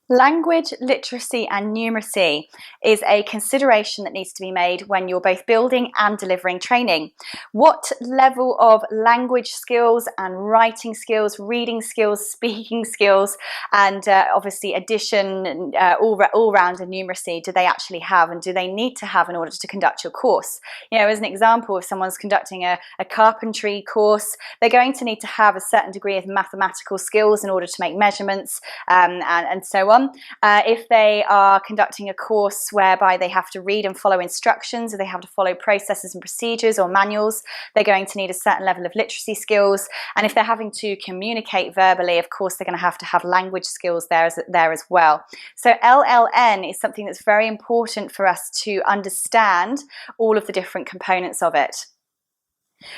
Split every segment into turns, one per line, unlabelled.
Language literacy and numeracy is a consideration that needs to be made when you're both building and delivering training. What level of language skills and writing skills, reading skills, speaking skills, and obviously addition, all-round and numeracy do they actually have, and do they need to have in order to conduct your course? You know, as an example, if someone's conducting a carpentry course, they're going to need to have a certain degree of mathematical skills in order to make measurements and so on. If they are conducting a course whereby they have to read and follow instructions, or they have to follow processes and procedures or manuals, they're going to need a certain level of literacy skills. And if they're having to communicate verbally, of course, they're going to have language skills there as well. So LLN is something that's very important for us to understand all of the different components of it.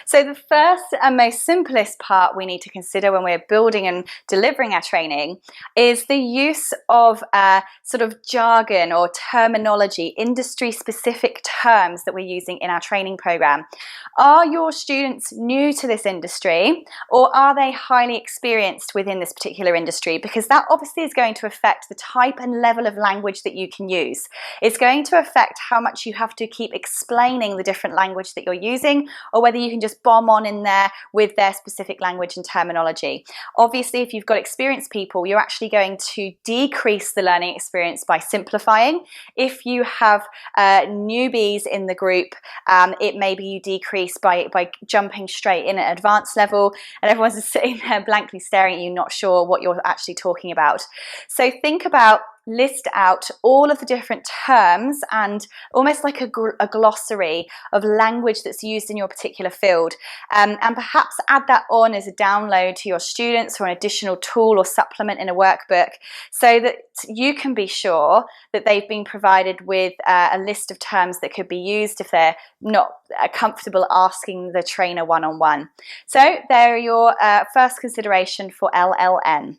So the first and most simplest part we need to consider when we're building and delivering our training is the use of sort of jargon or terminology, industry-specific terms that we're using in our training program. Are your students new to this industry, or are they highly experienced within this particular industry? Because that obviously is going to affect the type and level of language that you can use. It's going to affect how much you have to keep explaining the different language that you're using, or whether you can just bomb on in there with their specific language and terminology. Obviously, if you've got experienced people, you're actually going to decrease the learning experience by simplifying. If you have newbies in the group, it may be you decrease by jumping straight in at advanced level, and everyone's just sitting there blankly staring at you, not sure what you're actually talking about. So think about, list out all of the different terms and almost like a glossary of language that's used in your particular field, and perhaps add that on as a download to your students or an additional tool or supplement in a workbook, so that you can be sure that they've been provided with a list of terms that could be used if they're not comfortable asking the trainer one-on-one. So there are your first consideration for LLN.